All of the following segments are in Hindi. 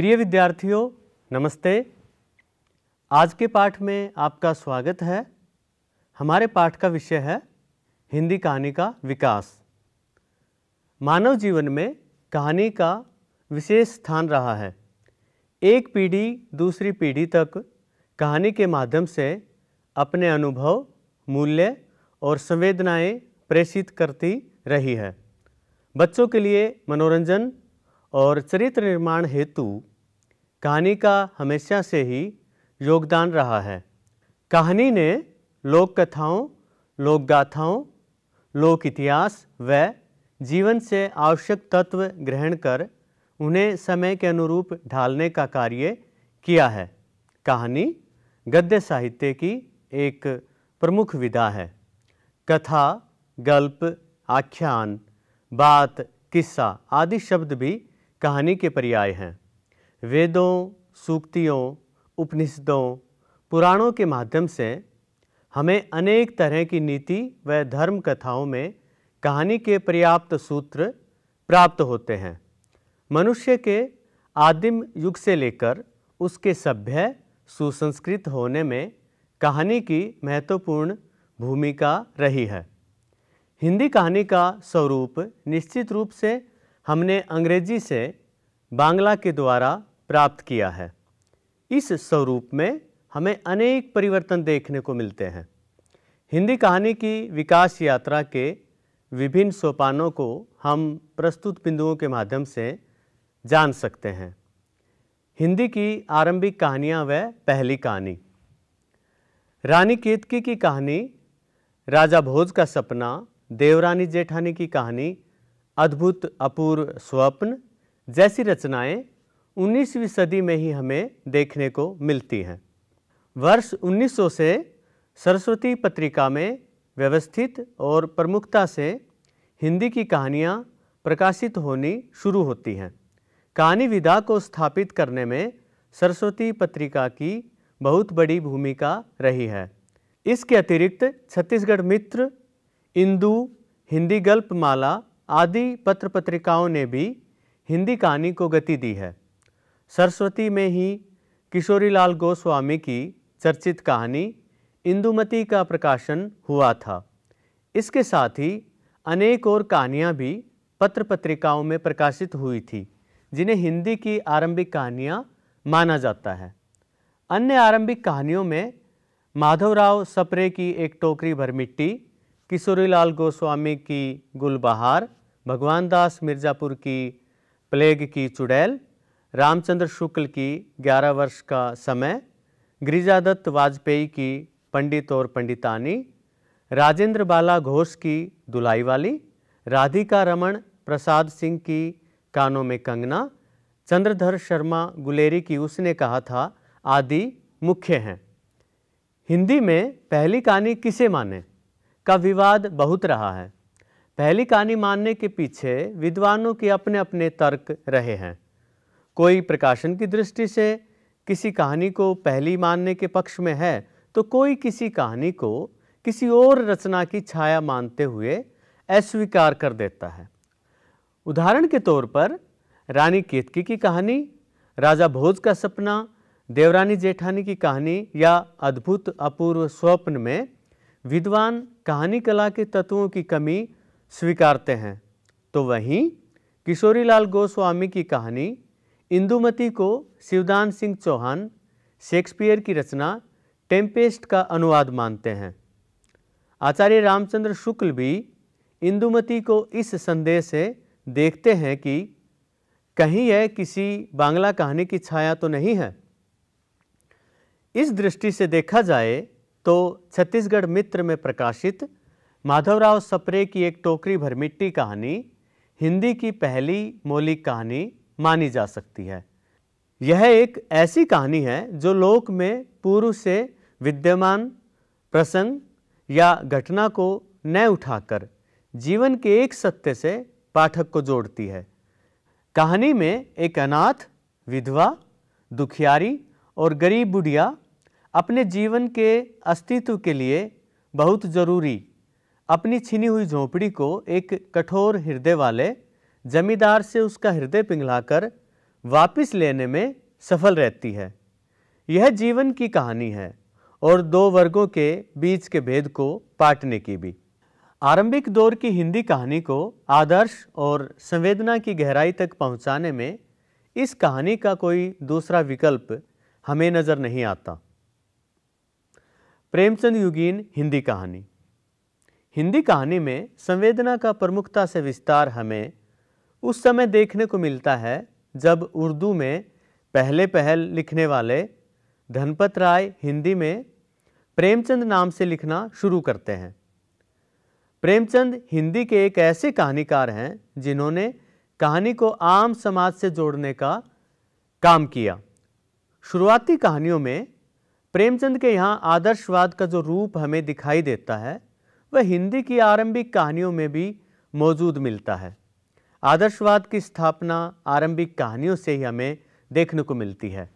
प्रिय विद्यार्थियों, नमस्ते। आज के पाठ में आपका स्वागत है। हमारे पाठ का विषय है हिंदी कहानी का विकास। मानव जीवन में कहानी का विशेष स्थान रहा है। एक पीढ़ी दूसरी पीढ़ी तक कहानी के माध्यम से अपने अनुभव, मूल्य और संवेदनाएं प्रेषित करती रही है। बच्चों के लिए मनोरंजन और चरित्र निर्माण हेतु कहानी का हमेशा से ही योगदान रहा है। कहानी ने लोक कथाओं, लोक गाथाओं, लोक इतिहास व जीवन से आवश्यक तत्व ग्रहण कर उन्हें समय के अनुरूप ढालने का कार्य किया है। कहानी गद्य साहित्य की एक प्रमुख विधा है। कथा, गल्प, आख्यान, बात, किस्सा आदि शब्द भी कहानी के पर्याय हैं। वेदों, सूक्तियों, उपनिषदों, पुराणों के माध्यम से हमें अनेक तरह की नीति व धर्म कथाओं में कहानी के पर्याप्त सूत्र प्राप्त होते हैं। मनुष्य के आदिम युग से लेकर उसके सभ्य सुसंस्कृत होने में कहानी की महत्वपूर्ण भूमिका रही है। हिंदी कहानी का स्वरूप निश्चित रूप से हमने अंग्रेजी से बांग्ला के द्वारा प्राप्त किया है। इस स्वरूप में हमें अनेक परिवर्तन देखने को मिलते हैं। हिंदी कहानी की विकास यात्रा के विभिन्न सोपानों को हम प्रस्तुत बिंदुओं के माध्यम से जान सकते हैं। हिंदी की आरंभिक कहानियाँ व पहली कहानी। रानी केतकी की कहानी, राजा भोज का सपना, देवरानी जेठानी की कहानी, अद्भुत अपूर्व स्वप्न जैसी रचनाएं 19वीं सदी में ही हमें देखने को मिलती हैं। वर्ष 1900 से सरस्वती पत्रिका में व्यवस्थित और प्रमुखता से हिंदी की कहानियाँ प्रकाशित होनी शुरू होती हैं। कहानी विधा को स्थापित करने में सरस्वती पत्रिका की बहुत बड़ी भूमिका रही है। इसके अतिरिक्त छत्तीसगढ़ मित्र, इंदु, हिंदी गल्पमाला आदि पत्र पत्रिकाओं ने भी हिंदी कहानी को गति दी है। सरस्वती में ही किशोरीलाल गोस्वामी की चर्चित कहानी इंदुमती का प्रकाशन हुआ था। इसके साथ ही अनेक और कहानियाँ भी पत्र पत्रिकाओं में प्रकाशित हुई थी, जिन्हें हिंदी की आरंभिक कहानियाँ माना जाता है। अन्य आरंभिक कहानियों में माधवराव सप्रे की एक टोकरी भर मिट्टी, किशोरीलाल गोस्वामी की गुलबहार, भगवान दास मिर्जापुर की प्लेग की चुड़ैल, रामचंद्र शुक्ल की 11 वर्ष का समय, गिरिजादत्त वाजपेयी की पंडित और पंडितानी, राजेंद्र बाला घोष की दुलाई वाली, राधिका रमण प्रसाद सिंह की कानों में कंगना, चंद्रधर शर्मा गुलेरी की उसने कहा था आदि मुख्य हैं। हिंदी में पहली कहानी किसे माने का विवाद बहुत रहा है। पहली कहानी मानने के पीछे विद्वानों के अपने अपने तर्क रहे हैं। कोई प्रकाशन की दृष्टि से किसी कहानी को पहली मानने के पक्ष में है, तो कोई किसी कहानी को किसी और रचना की छाया मानते हुए अस्वीकार कर देता है। उदाहरण के तौर पर रानी केतकी की कहानी, राजा भोज का सपना, देवरानी जेठानी की कहानी या अद्भुत अपूर्व स्वप्न में विद्वान कहानी कला के तत्वों की कमी स्वीकारते हैं, तो वहीं किशोरीलाल गोस्वामी की कहानी इंदुमती को शिवदान सिंह चौहान शेक्सपियर की रचना टेम्पेस्ट का अनुवाद मानते हैं। आचार्य रामचंद्र शुक्ल भी इंदुमती को इस संदेह से देखते हैं कि कहीं यह किसी बांग्ला कहानी की छाया तो नहीं है। इस दृष्टि से देखा जाए तो छत्तीसगढ़ मित्र में प्रकाशित माधवराव सप्रे की एक टोकरी भर मिट्टी कहानी हिंदी की पहली मौलिक कहानी मानी जा सकती है। यह एक ऐसी कहानी है जो लोक में पूर्व से विद्यमान प्रसंग या घटना को न उठाकर जीवन के एक सत्य से पाठक को जोड़ती है। कहानी में एक अनाथ, विधवा, दुखियारी और गरीब बुढ़िया अपने जीवन के अस्तित्व के लिए बहुत जरूरी अपनी छिनी हुई झोंपड़ी को एक कठोर हृदय वाले जमींदार से उसका हृदय पिघलाकर वापस लेने में सफल रहती है। यह जीवन की कहानी है और दो वर्गों के बीच के भेद को पाटने की भी। आरंभिक दौर की हिंदी कहानी को आदर्श और संवेदना की गहराई तक पहुंचाने में इस कहानी का कोई दूसरा विकल्प हमें नजर नहीं आता। प्रेमचंद युगीन हिंदी कहानी। हिंदी कहानी में संवेदना का प्रमुखता से विस्तार हमें उस समय देखने को मिलता है जब उर्दू में पहल लिखने वाले धनपत राय हिंदी में प्रेमचंद नाम से लिखना शुरू करते हैं। प्रेमचंद हिंदी के एक ऐसे कहानीकार हैं जिन्होंने कहानी को आम समाज से जोड़ने का काम किया। शुरुआती कहानियों में प्रेमचंद के यहाँ आदर्शवाद का जो रूप हमें दिखाई देता है वह हिंदी की आरंभिक कहानियों में भी मौजूद मिलता है। आदर्शवाद की स्थापना आरंभिक कहानियों से ही हमें देखने को मिलती है।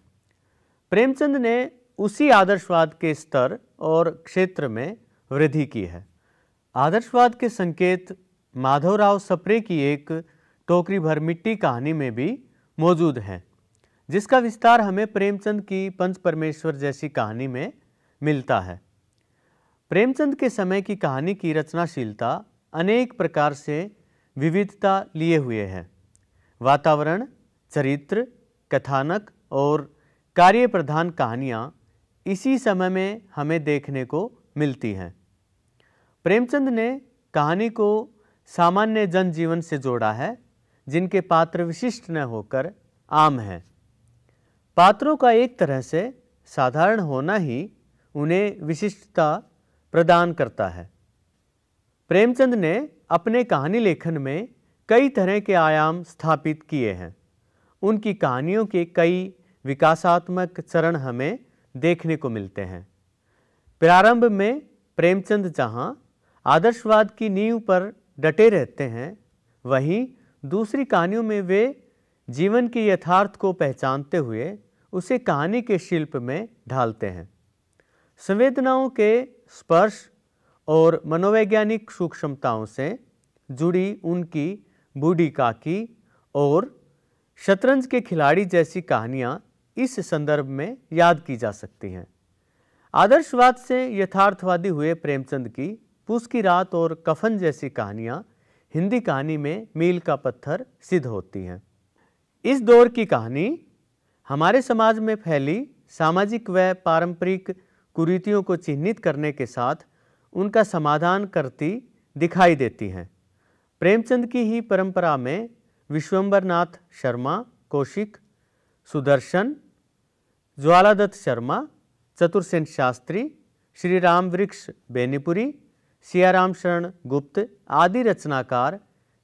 प्रेमचंद ने उसी आदर्शवाद के स्तर और क्षेत्र में वृद्धि की है। आदर्शवाद के संकेत माधवराव सप्रे की एक टोकरी भर मिट्टी कहानी में भी मौजूद हैं, जिसका विस्तार हमें प्रेमचंद की पंच परमेश्वर जैसी कहानी में मिलता है। प्रेमचंद के समय की कहानी की रचनाशीलता अनेक प्रकार से विविधता लिए हुए है। वातावरण, चरित्र, कथानक और कार्य प्रधान कहानियाँ इसी समय में हमें देखने को मिलती हैं। प्रेमचंद ने कहानी को सामान्य जनजीवन से जोड़ा है, जिनके पात्र विशिष्ट न होकर आम हैं। पात्रों का एक तरह से साधारण होना ही उन्हें विशिष्टता प्रदान करता है। प्रेमचंद ने अपने कहानी लेखन में कई तरह के आयाम स्थापित किए हैं। उनकी कहानियों के कई विकासात्मक चरण हमें देखने को मिलते हैं। प्रारंभ में प्रेमचंद जहाँ आदर्शवाद की नींव पर डटे रहते हैं, वहीं दूसरी कहानियों में वे जीवन के यथार्थ को पहचानते हुए उसे कहानी के शिल्प में ढालते हैं। संवेदनाओं के स्पर्श और मनोवैज्ञानिक सूक्ष्मताओं से जुड़ी उनकी बूढ़ी काकी और शतरंज के खिलाड़ी जैसी कहानियाँ इस संदर्भ में याद की जा सकती हैं। आदर्शवाद से यथार्थवादी हुए प्रेमचंद की पूस की रात और कफन जैसी कहानियाँ हिंदी कहानी में मील का पत्थर सिद्ध होती हैं। इस दौर की कहानी हमारे समाज में फैली सामाजिक व पारंपरिक कुरीतियों को चिन्हित करने के साथ उनका समाधान करती दिखाई देती हैं। प्रेमचंद की ही परंपरा में विश्वंबरनाथ शर्मा कौशिक, सुदर्शन, ज्वालादत्त शर्मा, चतुरसेन शास्त्री, श्री राम वृक्ष बेनीपुरी, सियाराम शरण गुप्त आदि रचनाकार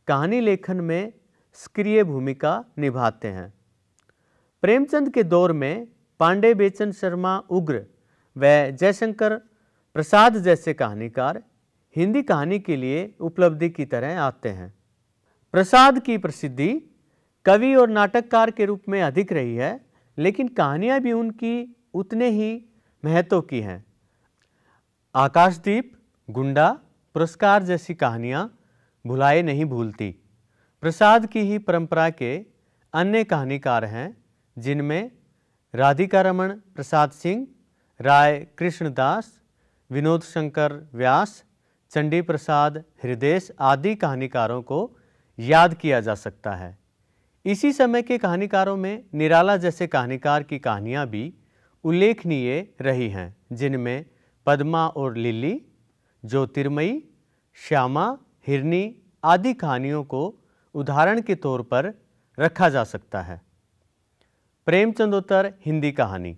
कहानी लेखन में सक्रिय भूमिका निभाते हैं। प्रेमचंद के दौर में पांडे बेचन शर्मा उग्र व जयशंकर प्रसाद जैसे कहानीकार हिंदी कहानी के लिए उपलब्धि की तरह आते हैं। प्रसाद की प्रसिद्धि कवि और नाटककार के रूप में अधिक रही है, लेकिन कहानियाँ भी उनकी उतने ही महत्व की हैं। आकाशदीप, गुंडा, पुरस्कार जैसी कहानियाँ भुलाए नहीं भूलती। प्रसाद की ही परंपरा के अन्य कहानीकार हैं, जिनमें राधिका रमण प्रसाद सिंह, राय कृष्णदास, विनोद शंकर व्यास, चंडी प्रसाद हृदेश आदि कहानीकारों को याद किया जा सकता है। इसी समय के कहानीकारों में निराला जैसे कहानीकार की कहानियाँ भी उल्लेखनीय रही हैं, जिनमें पद्मा और लिली, ज्योतिर्मयी, श्यामा, हिरनी आदि कहानियों को उदाहरण के तौर पर रखा जा सकता है। प्रेमचंदोत्तर हिंदी कहानी।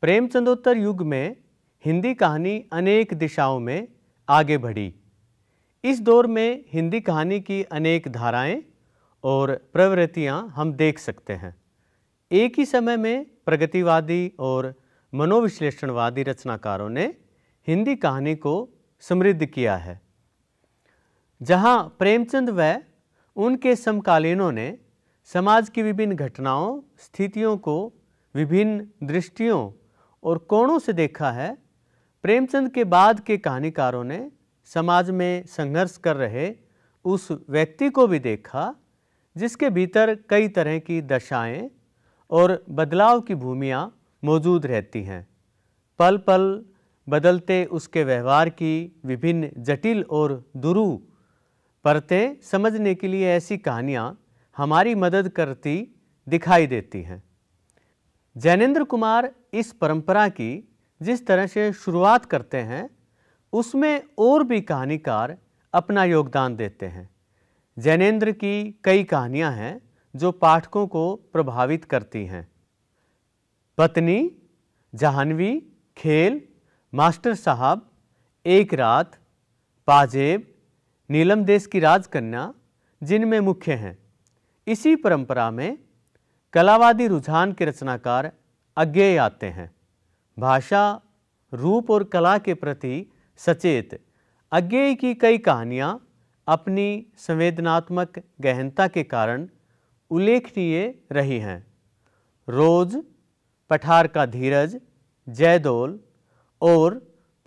प्रेमचंदोत्तर युग में हिंदी कहानी अनेक दिशाओं में आगे बढ़ी। इस दौर में हिंदी कहानी की अनेक धाराएं और प्रवृत्तियां हम देख सकते हैं। एक ही समय में प्रगतिवादी और मनोविश्लेषणवादी रचनाकारों ने हिंदी कहानी को समृद्ध किया है। जहां प्रेमचंद व उनके समकालीनों ने समाज की विभिन्न घटनाओं, स्थितियों को विभिन्न दृष्टियों और कोणों से देखा है, प्रेमचंद के बाद के कहानीकारों ने समाज में संघर्ष कर रहे उस व्यक्ति को भी देखा जिसके भीतर कई तरह की दशाएं और बदलाव की भूमियाँ मौजूद रहती हैं। पल पल बदलते उसके व्यवहार की विभिन्न जटिल और दुरूह परतें समझने के लिए ऐसी कहानियाँ हमारी मदद करती दिखाई देती हैं। जैनेंद्र कुमार इस परंपरा की जिस तरह से शुरुआत करते हैं उसमें और भी कहानीकार अपना योगदान देते हैं। जैनेंद्र की कई कहानियां हैं जो पाठकों को प्रभावित करती हैं। पत्नी, जाह्नवी, खेल, मास्टर साहब, एक रात, पाजेब, नीलम देश की राजकन्या जिनमें मुख्य हैं। इसी परंपरा में कलावादी रुझान के रचनाकार अज्ञेय आते हैं। भाषा, रूप और कला के प्रति सचेत अज्ञेय की कई कहानियाँ अपनी संवेदनात्मक गहनता के कारण उल्लेखनीय रही हैं। रोज, पठार का धीरज, जयदोल और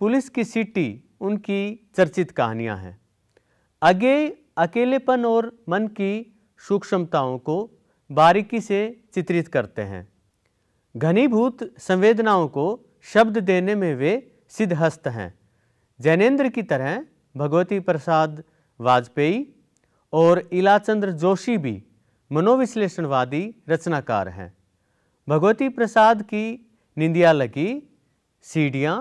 पुलिस की सिटी उनकी चर्चित कहानियाँ हैं। अज्ञेय अकेलेपन और मन की सूक्ष्मताओं को बारीकी से चित्रित करते हैं। घनीभूत संवेदनाओं को शब्द देने में वे सिद्धहस्त हैं। जैनेंद्र की तरह भगवती प्रसाद वाजपेयी और इलाचंद्र जोशी भी मनोविश्लेषणवादी रचनाकार हैं। भगवती प्रसाद की निंदिया लगी, सीढ़ियाँ,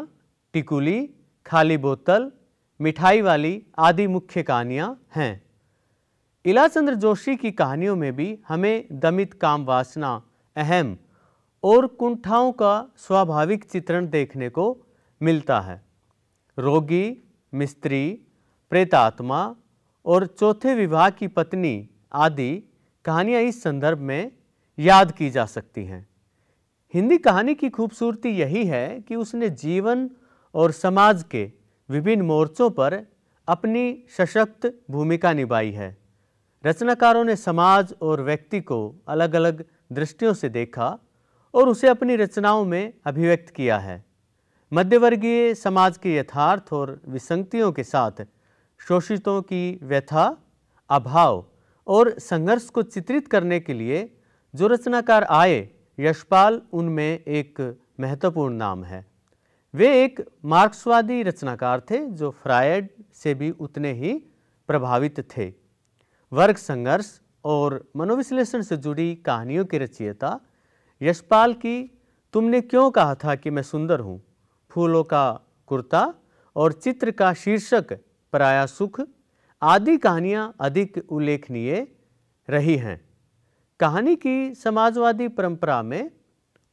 टिकुली, खाली बोतल, मिठाई वाली आदि मुख्य कहानियाँ हैं। इलाचंद्र जोशी की कहानियों में भी हमें दमित काम वासना, अहम और कुंठाओं का स्वाभाविक चित्रण देखने को मिलता है। रोगी, मिस्त्री, प्रेतात्मा और चौथे विवाह की पत्नी आदि कहानियाँ इस संदर्भ में याद की जा सकती हैं। हिंदी कहानी की खूबसूरती यही है कि उसने जीवन और समाज के विभिन्न मोर्चों पर अपनी सशक्त भूमिका निभाई है। रचनाकारों ने समाज और व्यक्ति को अलग अलग दृष्टियों से देखा और उसे अपनी रचनाओं में अभिव्यक्त किया है। मध्यवर्गीय समाज के यथार्थ और विसंगतियों के साथ शोषितों की व्यथा, अभाव और संघर्ष को चित्रित करने के लिए जो रचनाकार आए, यशपाल उनमें एक महत्वपूर्ण नाम है। वे एक मार्क्सवादी रचनाकार थे जो फ्रायड से भी उतने ही प्रभावित थे। वर्ग संघर्ष और मनोविश्लेषण से जुड़ी कहानियों के रचयिता यशपाल की तुमने क्यों कहा था कि मैं सुंदर हूँ, फूलों का कुर्ता और चित्र का शीर्षक पराया सुख आदि कहानियाँ अधिक उल्लेखनीय रही हैं। कहानी की समाजवादी परंपरा में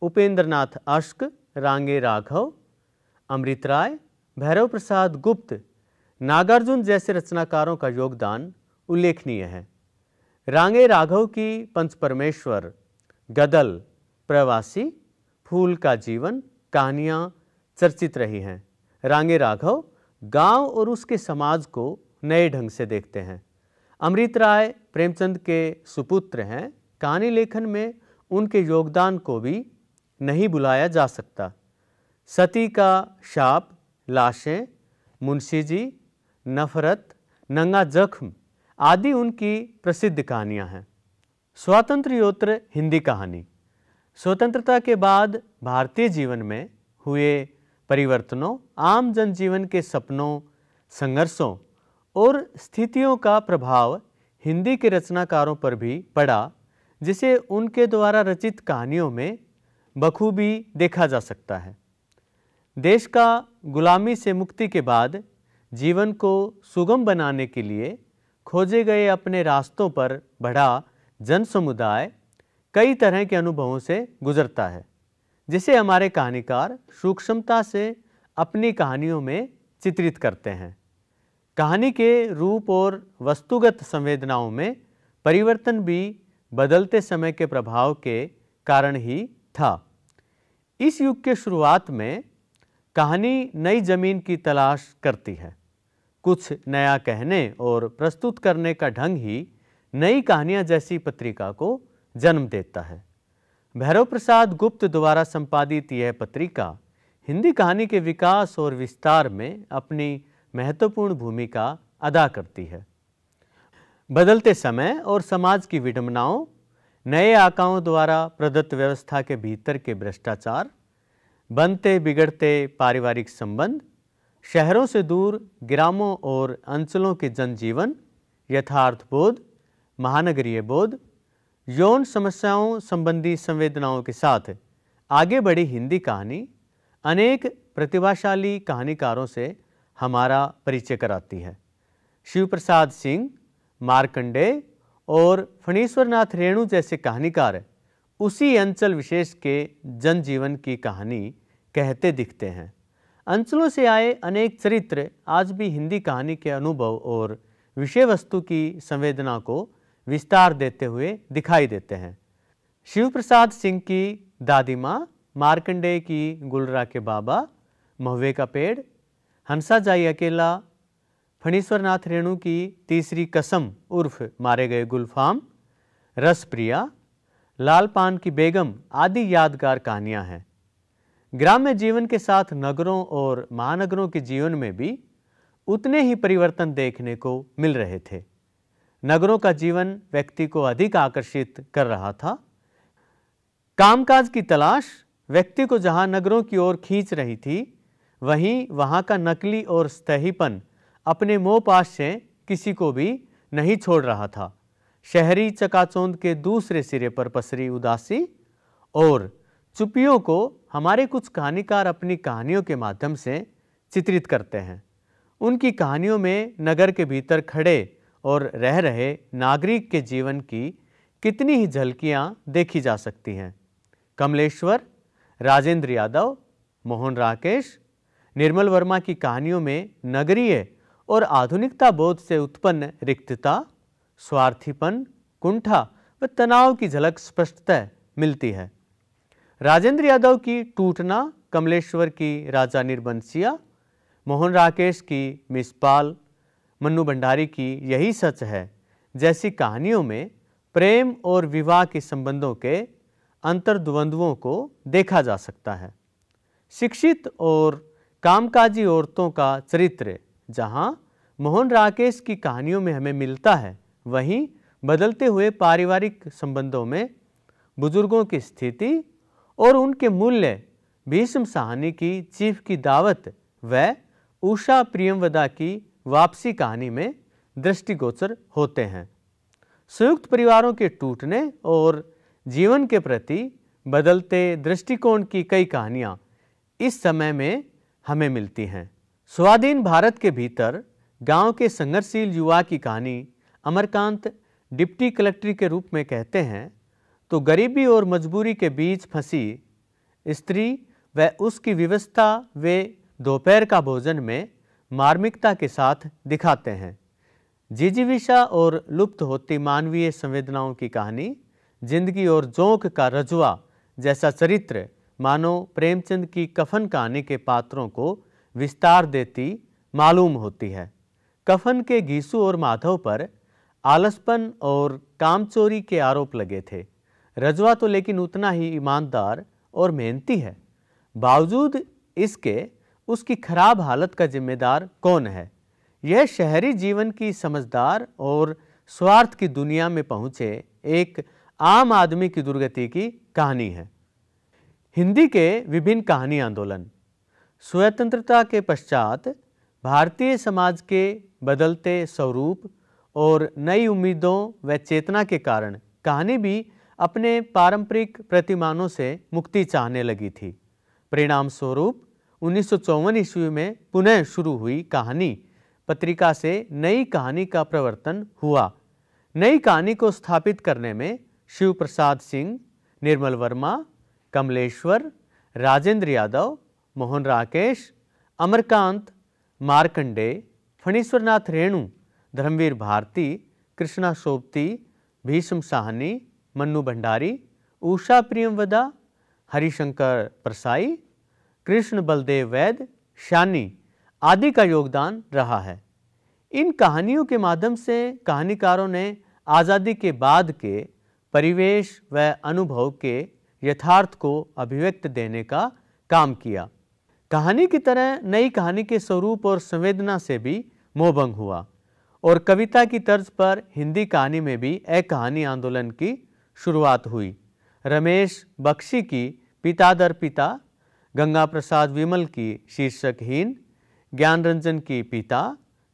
उपेंद्रनाथ अश्क, रांगे राघव, अमृत राय, भैरव प्रसाद गुप्त, नागार्जुन जैसे रचनाकारों का योगदान उल्लेखनीय है। रांगे राघव की पंच परमेश्वर, गदल, प्रवासी, फूल का जीवन कहानियाँ चर्चित रही हैं। रांगे राघव गांव और उसके समाज को नए ढंग से देखते हैं। अमृत राय प्रेमचंद के सुपुत्र हैं। कहानी लेखन में उनके योगदान को भी नहीं बुलाया जा सकता। सती का शाप, लाशें, मुंशी जी, नफरत, नंगा जख्म आदि उनकी प्रसिद्ध कहानियां हैं। स्वातंत्र्योत्तर हिंदी कहानी। स्वतंत्रता के बाद भारतीय जीवन में हुए परिवर्तनों, आम जनजीवन के सपनों, संघर्षों और स्थितियों का प्रभाव हिंदी के रचनाकारों पर भी पड़ा, जिसे उनके द्वारा रचित कहानियों में बखूबी देखा जा सकता है। देश का गुलामी से मुक्ति के बाद जीवन को सुगम बनाने के लिए खोजे गए अपने रास्तों पर बढ़ा जन समुदाय कई तरह के अनुभवों से गुजरता है, जिसे हमारे कहानीकार सूक्ष्मता से अपनी कहानियों में चित्रित करते हैं। कहानी के रूप और वस्तुगत संवेदनाओं में परिवर्तन भी बदलते समय के प्रभाव के कारण ही था। इस युग के शुरुआत में कहानी नई जमीन की तलाश करती है। कुछ नया कहने और प्रस्तुत करने का ढंग ही नई कहानियाँ जैसी पत्रिका को जन्म देता है। भैरव प्रसाद गुप्त द्वारा संपादित यह पत्रिका हिंदी कहानी के विकास और विस्तार में अपनी महत्वपूर्ण भूमिका अदा करती है। बदलते समय और समाज की विडंबनाओं, नए आकाओं द्वारा प्रदत्त व्यवस्था के भीतर के भ्रष्टाचार, बनते बिगड़ते पारिवारिक संबंध, शहरों से दूर ग्रामों और अंचलों के जनजीवन, यथार्थ बोध, महानगरीय बोध, यौन समस्याओं संबंधी संवेदनाओं के साथ आगे बढ़ी हिंदी कहानी अनेक प्रतिभाशाली कहानीकारों से हमारा परिचय कराती है। शिव प्रसाद सिंह, मार्कंडेय और फणीश्वरनाथ रेणु जैसे कहानीकार उसी अंचल विशेष के जनजीवन की कहानी कहते दिखते हैं। अंचलों से आए अनेक चरित्र आज भी हिंदी कहानी के अनुभव और विषय वस्तु की संवेदना को विस्तार देते हुए दिखाई देते हैं। शिव प्रसाद सिंह की दादी माँ, मार्कंडेय की गुलरा के बाबा, महुए का पेड़, हंसा जाई अकेला, फणीश्वरनाथ रेणु की तीसरी कसम उर्फ मारे गए गुलफाम, रसप्रिया, लाल पान की बेगम आदि यादगार कहानियां हैं। ग्राम्य जीवन के साथ नगरों और महानगरों के जीवन में भी उतने ही परिवर्तन देखने को मिल रहे थे। नगरों का जीवन व्यक्ति को अधिक आकर्षित कर रहा था। कामकाज की तलाश व्यक्ति को जहां नगरों की ओर खींच रही थी, वहीं वहां का नकली और स्थायीपन अपने मोह पाश से किसी को भी नहीं छोड़ रहा था। शहरी चकाचौंध के दूसरे सिरे पर पसरी उदासी और चुप्पियों को हमारे कुछ कहानीकार अपनी कहानियों के माध्यम से चित्रित करते हैं। उनकी कहानियों में नगर के भीतर खड़े और रह रहे नागरिक के जीवन की कितनी ही झलकियां देखी जा सकती हैं। कमलेश्वर, राजेंद्र यादव, मोहन राकेश, निर्मल वर्मा की कहानियों में नगरीय और आधुनिकता बोध से उत्पन्न रिक्तता, स्वार्थीपन, कुंठा व तनाव की झलक स्पष्टतः मिलती है। राजेंद्र यादव की टूटना, कमलेश्वर की राजा निर्बंसिया, मोहन राकेश की मिसपाल, मन्नू भंडारी की यही सच है जैसी कहानियों में प्रेम और विवाह के संबंधों के अंतर्द्वंद्वों को देखा जा सकता है। शिक्षित और कामकाजी औरतों का चरित्र जहां मोहन राकेश की कहानियों में हमें मिलता है, वहीं बदलते हुए पारिवारिक संबंधों में बुजुर्गों की स्थिति और उनके मूल्य भीष्म साहनी की चीफ की दावत व उषा प्रियमवदा की वापसी कहानी में दृष्टिगोचर होते हैं। संयुक्त परिवारों के टूटने और जीवन के प्रति बदलते दृष्टिकोण की कई कहानियां इस समय में हमें मिलती हैं। स्वाधीन भारत के भीतर गांव के संघर्षशील युवा की कहानी अमरकांत डिप्टी कलेक्टर के रूप में कहते हैं तो गरीबी और मजबूरी के बीच फंसी स्त्री व उसकी व्यवस्था वे दोपहर का भोजन में मार्मिकता के साथ दिखाते हैं। जिजीविषा और लुप्त होती मानवीय संवेदनाओं की कहानी, जिंदगी और जोंक का रजुआ जैसा चरित्र मानो प्रेमचंद की कफन कहानी के पात्रों को विस्तार देती मालूम होती है। कफन के घीसू और माधव पर आलसपन और कामचोरी के आरोप लगे थे। रजवा तो लेकिन उतना ही ईमानदार और मेहनती है। बावजूद इसके उसकी खराब हालत का जिम्मेदार कौन है? यह शहरी जीवन की समझदार और स्वार्थ की दुनिया में पहुंचे एक आम आदमी की दुर्गति की कहानी है। हिंदी के विभिन्न कहानी आंदोलन। स्वतंत्रता के पश्चात भारतीय समाज के बदलते स्वरूप और नई उम्मीदों व चेतना के कारण कहानी भी अपने पारंपरिक प्रतिमानों से मुक्ति चाहने लगी थी। परिणाम स्वरूप 1954 ईस्वी में पुनः शुरू हुई कहानी पत्रिका से नई कहानी का प्रवर्तन हुआ। नई कहानी को स्थापित करने में शिव प्रसाद सिंह, निर्मल वर्मा, कमलेश्वर, राजेंद्र यादव, मोहन राकेश, अमरकांत, मार्कंडेय, फणीश्वरनाथ रेणु, धर्मवीर भारती, कृष्णा सोबती, भीष्म साहनी, मन्नू भंडारी, उषा प्रियमवदा, हरिशंकर परसाई, कृष्ण बलदेव वैद्य, शानी आदि का योगदान रहा है। इन कहानियों के माध्यम से कहानीकारों ने आज़ादी के बाद के परिवेश व अनुभव के यथार्थ को अभिव्यक्त देने का काम किया। कहानी की तरह नई कहानी के स्वरूप और संवेदना से भी मोहभंग हुआ और कविता की तर्ज पर हिंदी कहानी में भी एक कहानी आंदोलन की शुरुआत हुई। रमेश बख्शी की पिता दर पिता, गंगा प्रसाद विमल की शीर्षकहीन, ज्ञान रंजन की पिता,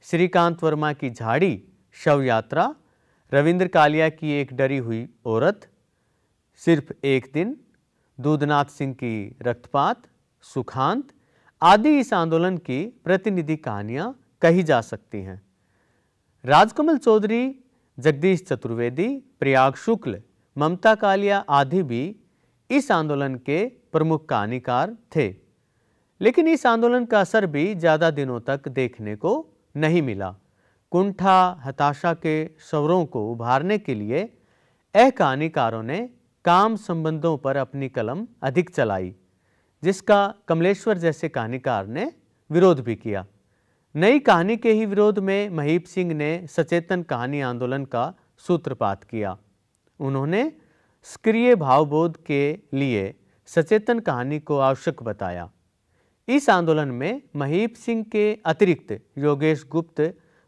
श्रीकांत वर्मा की झाड़ी शव यात्रा, रविंद्र कालिया की एक डरी हुई औरत, सिर्फ एक दिन, दूधनाथ सिंह की रक्तपात, सुखांत आदि इस आंदोलन की प्रतिनिधि कहानियां कही जा सकती हैं। राजकमल चौधरी, जगदीश चतुर्वेदी, प्रयाग शुक्ल, ममता कालिया आदि भी इस आंदोलन के प्रमुख कहानीकार थे, लेकिन इस आंदोलन का असर भी ज़्यादा दिनों तक देखने को नहीं मिला। कुंठा हताशा के स्वरों को उभारने के लिए कहानीकारों ने काम संबंधों पर अपनी कलम अधिक चलाई, जिसका कमलेश्वर जैसे कहानीकार ने विरोध भी किया। नई कहानी के ही विरोध में महीप सिंह ने सचेतन कहानी आंदोलन का सूत्रपात किया। उन्होंने सक्रिय भावबोध के लिए सचेतन कहानी को आवश्यक बताया। इस आंदोलन में महीप सिंह के अतिरिक्त योगेश गुप्त,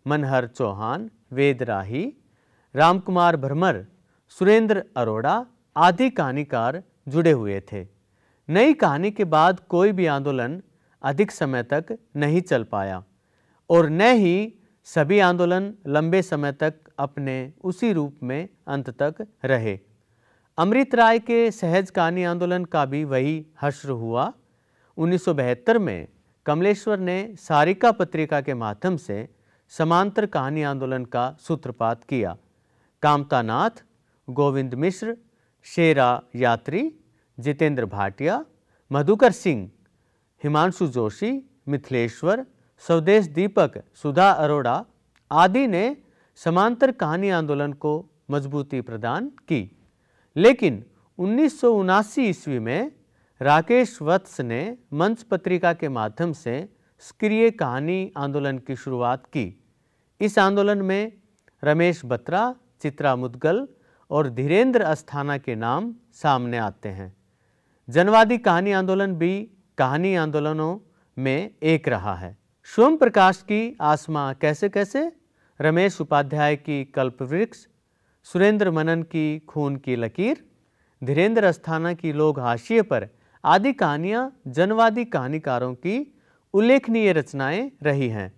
मनहर चौहान, वेद राही, रामकुमार भरमर, सुरेंद्र अरोड़ा आदि कहानीकार जुड़े हुए थे। नई कहानी के बाद कोई भी आंदोलन अधिक समय तक नहीं चल पाया और न ही सभी आंदोलन लंबे समय तक अपने उसी रूप में अंत तक रहे। अमृत राय के सहज कहानी आंदोलन का भी वही हश्र हुआ। 1972 में कमलेश्वर ने सारिका पत्रिका के माध्यम से समांतर कहानी आंदोलन का सूत्रपात किया। कामता नाथ, गोविंद मिश्र, शेरा यात्री, जितेंद्र भाटिया, मधुकर सिंह, हिमांशु जोशी, मिथिलेश्वर, स्वदेश दीपक, सुधा अरोड़ा आदि ने समांतर कहानी आंदोलन को मजबूती प्रदान की। लेकिन 1979 ईस्वी में राकेश वत्स ने मंच पत्रिका के माध्यम से सक्रिय कहानी आंदोलन की शुरुआत की। इस आंदोलन में रमेश बत्रा, चित्रा मुदगल और धीरेन्द्र अस्थाना के नाम सामने आते हैं। जनवादी कहानी आंदोलन भी कहानी आंदोलनों में एक रहा है। सोम प्रकाश की आसमां कैसे कैसे, रमेश उपाध्याय की कल्पवृक्ष, सुरेंद्र मनन की खून की लकीर, धीरेन्द्र अस्थाना की लोग हाशिए पर आदि कहानियाँ जनवादी कहानीकारों की उल्लेखनीय रचनाएं रही हैं।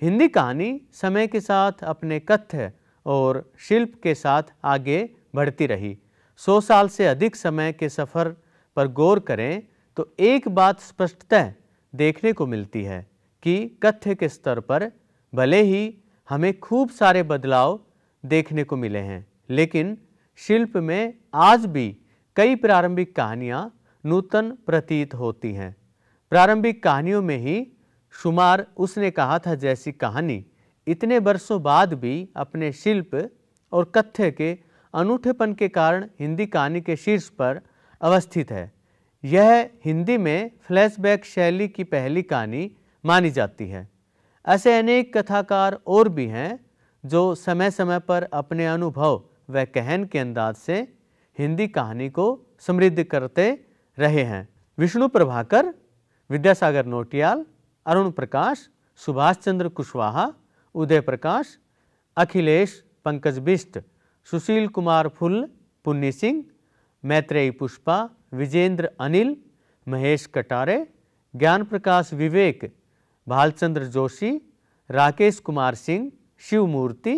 हिंदी कहानी समय के साथ अपने कथ्य और शिल्प के साथ आगे बढ़ती रही। 100 साल से अधिक समय के सफ़र पर गौर करें तो एक बात स्पष्टतः देखने को मिलती है कि कथ्य के स्तर पर भले ही हमें खूब सारे बदलाव देखने को मिले हैं, लेकिन शिल्प में आज भी कई प्रारंभिक कहानियाँ नूतन प्रतीत होती हैं। प्रारंभिक कहानियों में ही शुमार उसने कहा था जैसी कहानी इतने वर्षों बाद भी अपने शिल्प और कथ्य के अनूठेपन के कारण हिंदी कहानी के शीर्ष पर अवस्थित है। यह हिंदी में फ्लैशबैक शैली की पहली कहानी मानी जाती है। ऐसे अनेक कथाकार और भी हैं जो समय समय पर अपने अनुभव व कहन के अंदाज से हिंदी कहानी को समृद्ध करते रहे हैं। विष्णु प्रभाकर, विद्यासागर नोटियाल, अरुण प्रकाश, सुभाष चंद्र कुशवाहा, उदय प्रकाश, अखिलेश, पंकज बिष्ट, सुशील कुमार फुल, पुन्नी सिंह, मैत्रेयी पुष्पा, विजेंद्र अनिल, महेश कटारे, ज्ञान प्रकाश विवेक, भालचंद्र जोशी, राकेश कुमार सिंह, शिव मूर्ति,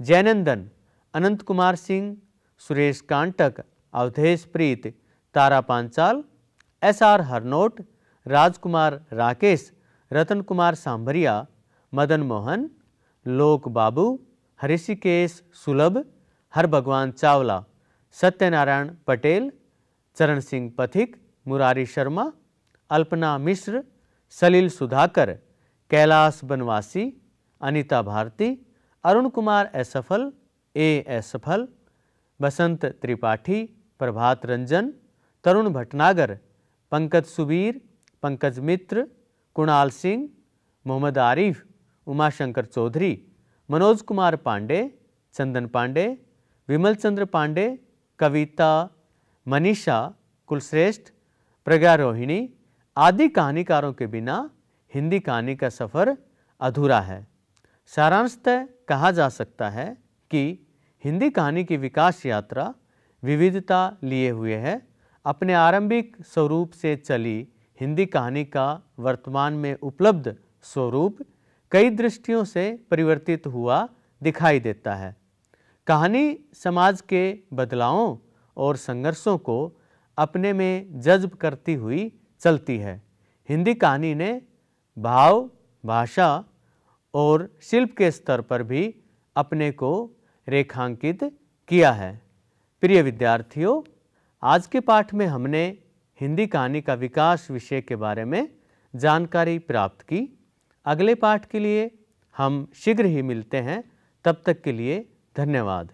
जैनंदन, अनंत कुमार सिंह, सुरेश कांटक, अवधेश प्रीत, तारा पांचाल, SR हरनोट, राजकुमार राकेश, रतन कुमार सांभरिया, मदन मोहन, लोक बाबू, हरिषिकेश सुलभ, हरभगवान चावला, सत्यनारायण पटेल, चरण सिंह पथिक, मुरारी शर्मा, अल्पना मिश्र, सलील सुधाकर, कैलाश बनवासी, अनीता भारती, अरुण कुमार असफल, असफल, बसंत त्रिपाठी, प्रभात रंजन, तरुण भटनागर, पंकज सुबीर, पंकज मित्र, कुणाल सिंह, मोहम्मद आरिफ, उमाशंकर चौधरी, मनोज कुमार पांडे, चंदन पांडे, विमल चंद्र पांडे, कविता, मनीषा, कुलश्रेष्ठ, प्रज्ञा रोहिणी आदि कहानीकारों के बिना हिंदी कहानी का सफ़र अधूरा है। सारांशतः कहा जा सकता है कि हिंदी कहानी की विकास यात्रा विविधता लिए हुए है। अपने आरंभिक स्वरूप से चली हिंदी कहानी का वर्तमान में उपलब्ध स्वरूप कई दृष्टियों से परिवर्तित हुआ दिखाई देता है। कहानी समाज के बदलावों और संघर्षों को अपने में जज्ब करती हुई चलती है। हिंदी कहानी ने भाव, भाषा और शिल्प के स्तर पर भी अपने को रेखांकित किया है। प्रिय विद्यार्थियों, आज के पाठ में हमने हिंदी कहानी का विकास विषय के बारे में जानकारी प्राप्त की। अगले पाठ के लिए हम शीघ्र ही मिलते हैं। तब तक के लिए धन्यवाद।